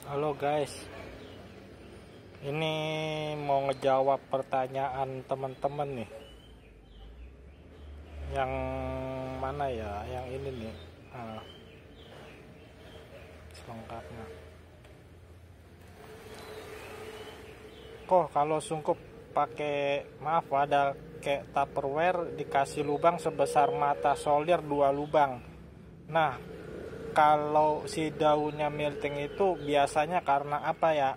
Halo guys, ini mau ngejawab pertanyaan teman-teman nih. Yang mana ya? Yang ini nih. Selengkapnya. Kok kalau sungkup pakai, maaf, ada kayak Tupperware dikasih lubang sebesar mata solder 2 lubang. Nah, kalau si daunnya melting itu biasanya karena apa ya?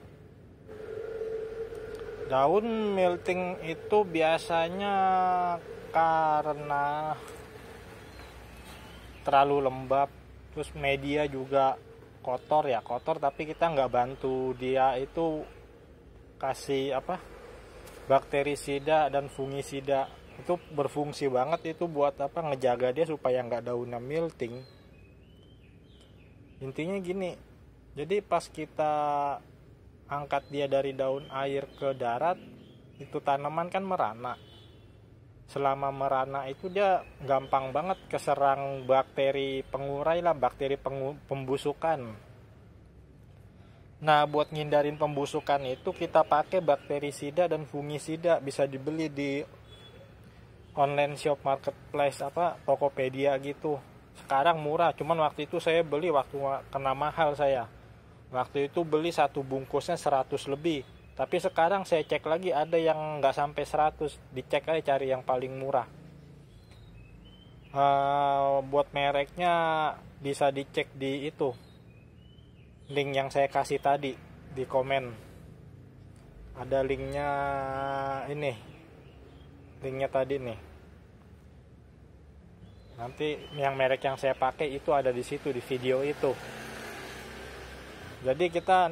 Daun melting itu biasanya karena terlalu lembab, terus media juga kotor tapi kita nggak bantu dia itu kasih bakterisida dan fungisida. Itu berfungsi banget itu buat ngejaga dia supaya nggak daunnya melting. Intinya gini, jadi pas kita angkat dia dari daun air ke darat, itu tanaman kan merana. Selama merana itu dia gampang banget keserang bakteri pengurai bakteri pembusukan. Nah, buat ngindarin pembusukan itu kita pakai bakterisida dan fungisida, bisa dibeli di online shop marketplace Tokopedia gitu. Sekarang murah, cuman waktu itu saya beli waktu kena mahal saya. Waktu itu beli satu bungkusnya 100 lebih. Tapi sekarang saya cek lagi ada yang nggak sampai 100. Dicek aja, cari yang paling murah. Buat mereknya bisa dicek di itu, link yang saya kasih tadi di komen. Ada linknya ini, linknya tadi nih. Nanti yang merek yang saya pakai itu ada di situ, di video itu. Jadi kita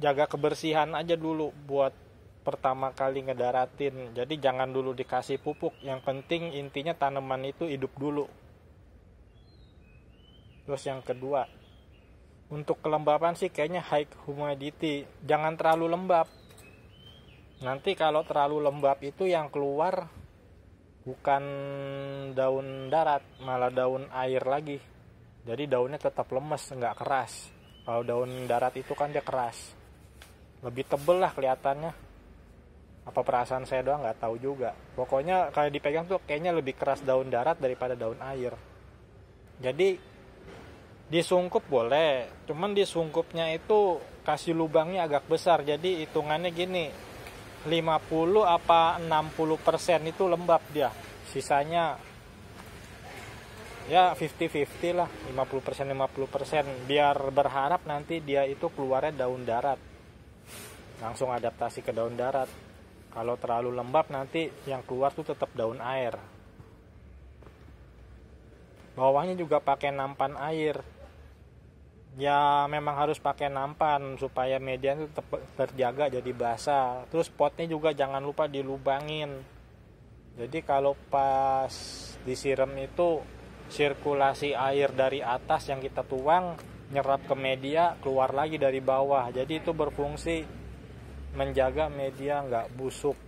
jaga kebersihan aja dulu buat pertama kali ngedaratin. Jadi jangan dulu dikasih pupuk. Yang penting intinya tanaman itu hidup dulu. Terus yang kedua, untuk kelembapan sih kayaknya high humidity. Jangan terlalu lembab. Nanti kalau terlalu lembab itu yang keluar bukan daun darat, malah daun air lagi. Jadi daunnya tetap lemes, nggak keras. Kalau daun darat itu kan dia keras, lebih tebel lah kelihatannya. Apa perasaan saya doang, nggak tahu juga. Pokoknya kalau dipegang tuh kayaknya lebih keras daun darat daripada daun air. Jadi disungkup boleh, cuman disungkupnya itu kasih lubangnya agak besar. Jadi hitungannya gini, 50 apa 60% itu lembab dia, sisanya ya 50-50 lah, 50% biar berharap nanti dia itu keluarnya daun darat, langsung adaptasi ke daun darat. Kalau terlalu lembab nanti yang keluar tuh tetap daun air. Bawahnya juga pakai nampan air. Ya memang harus pakai nampan supaya media itu tetap terjaga jadi basah. Terus potnya juga jangan lupa dilubangin. Jadi kalau pas disiram itu sirkulasi air dari atas yang kita tuang nyerap ke media, keluar lagi dari bawah. Jadi itu berfungsi menjaga media nggak busuk.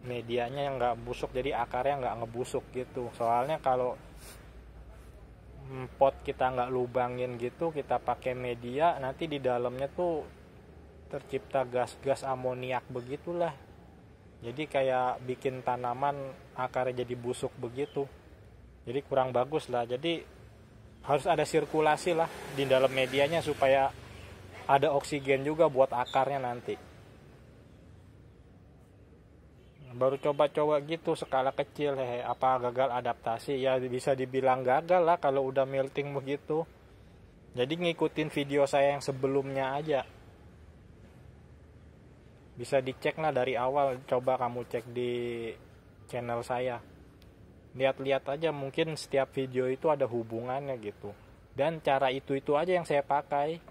Medianya yang nggak busuk, jadi akarnya nggak ngebusuk gitu. Soalnya kalau pot kita nggak lubangin gitu, kita pakai media, nanti di dalamnya tuh tercipta gas-gas amoniak begitulah. Jadi kayak bikin tanaman akarnya jadi busuk begitu. Jadi kurang bagus lah. Jadi harus ada sirkulasi lah di dalam medianya supaya ada oksigen juga buat akarnya nanti. Baru coba-coba gitu skala kecil, apa gagal adaptasi? Ya bisa dibilang gagal lah kalau udah melting begitu. Jadi ngikutin video saya yang sebelumnya aja. Bisa dicek lah dari awal, coba kamu cek di channel saya. Lihat-lihat aja, mungkin setiap video itu ada hubungannya gitu. Dan cara itu aja yang saya pakai.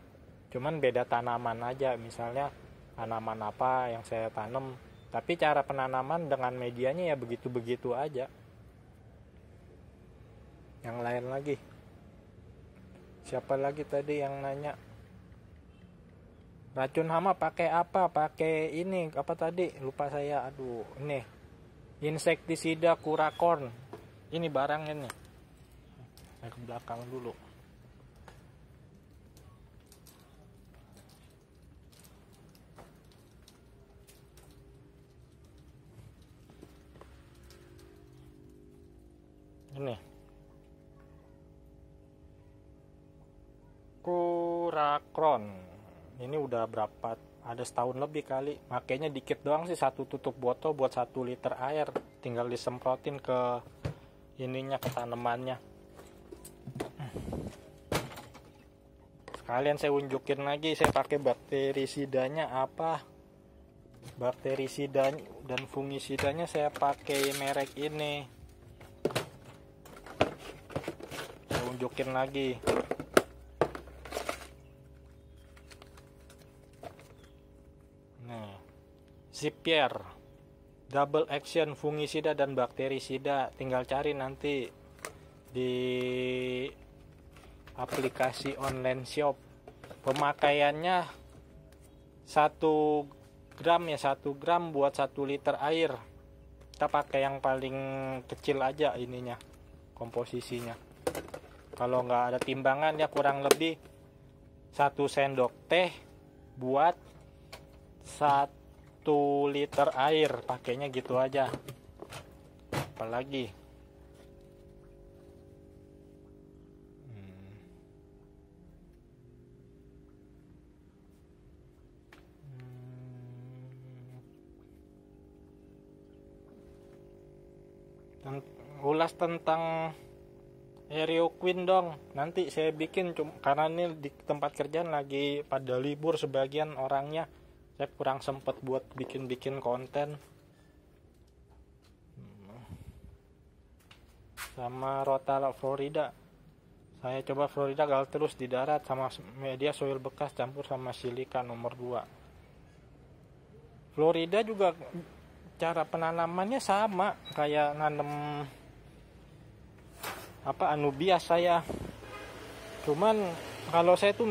Cuman beda tanaman aja, misalnya tanaman apa yang saya tanam. Tapi cara penanaman dengan medianya ya begitu-begitu aja. Yang lain lagi. Siapa lagi tadi yang nanya? Racun hama pakai apa? Pakai ini, apa tadi? Lupa saya. Aduh, ini. Insektisida Curacorn. Ini barangnya nih. Saya ke belakang dulu. Duracron. Ini udah berapa, ada setahun lebih kali. Makanya dikit doang sih, satu tutup botol buat 1 liter air, tinggal disemprotin ke ininya, ke tanamannya. Sekalian saya unjukin lagi saya pakai bakterisidanya apa. Bakterisida dan fungisidanya saya pakai merek ini. Saya unjukin lagi. Nah, Zipier double action fungisida dan bakterisida, tinggal cari nanti di aplikasi online shop. Pemakaiannya 1 gram ya, 1 gram buat 1 liter air. Kita pakai yang paling kecil aja ininya, komposisinya. Kalau nggak ada timbangan ya kurang lebih 1 sendok teh buat 1 liter air, pakainya gitu aja. Apalagi ulas tentang Aeroqueen dong, nanti saya bikin, karena ini di tempat kerjaan lagi pada libur sebagian orangnya, saya kurang sempet buat bikin konten. Sama Rotala Florida, saya coba Florida gagal terus di darat, sama media soil bekas campur sama silika nomor 2. Florida juga cara penanamannya sama kayak nanem anubias saya. Cuman kalau saya tuh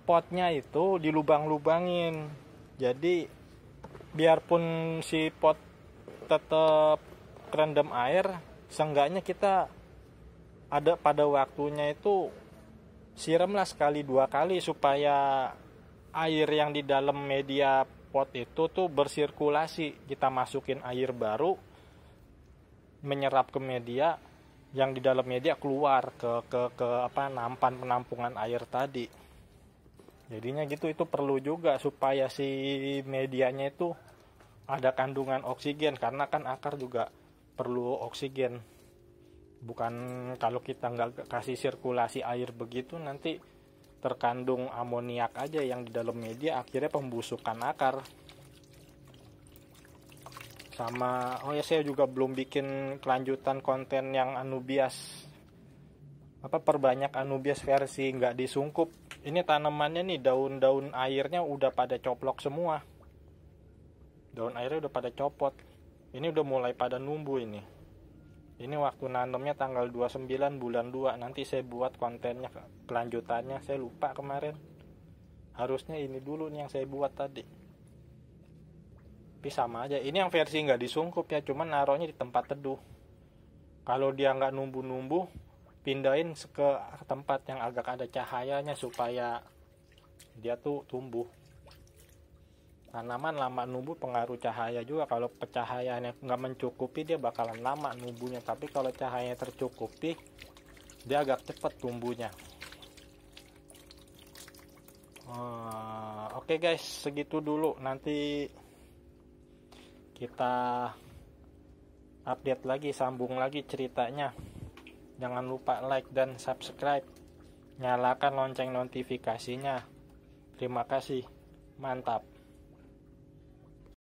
potnya itu dilubang-lubangin. Jadi biarpun si pot tetap kerendam air, seenggaknya kita ada pada waktunya itu siramlah 1-2 kali supaya air yang di dalam media pot itu tuh bersirkulasi. Kita masukin air baru, menyerap ke media, yang di dalam media keluar ke nampan penampungan air tadi. Jadinya gitu, itu perlu juga supaya si medianya itu ada kandungan oksigen, karena kan akar juga perlu oksigen. Bukan kalau kita nggak kasih sirkulasi air begitu, nanti terkandung amoniak aja yang di dalam media, akhirnya pembusukan akar. Sama saya juga belum bikin kelanjutan konten yang anubias, perbanyak anubias versi nggak disungkup. Ini tanamannya nih, daun-daun airnya udah pada coplok semua, daun airnya udah pada copot. Ini udah mulai pada numbuh. Ini waktu nanamnya tanggal 29 bulan 2. Nanti saya buat kontennya kelanjutannya, saya lupa kemarin. Harusnya ini dulu nih yang saya buat tadi. Tapi sama aja, ini yang versi nggak disungkup ya, cuman naruhnya di tempat teduh. Kalau dia nggak numbuh-numbuh, pindahin ke tempat yang agak ada cahayanya supaya dia tuh tumbuh. Tanaman lama numbuh pengaruh cahaya juga. Kalau pencahayaannya nggak mencukupi, dia bakalan lama numbuhnya. Tapi kalau cahayanya tercukupi, dia agak cepat tumbuhnya. Oke guys, segitu dulu. Nanti kita update lagi, sambung lagi ceritanya. Jangan lupa like dan subscribe, nyalakan lonceng notifikasinya. Terima kasih, mantap.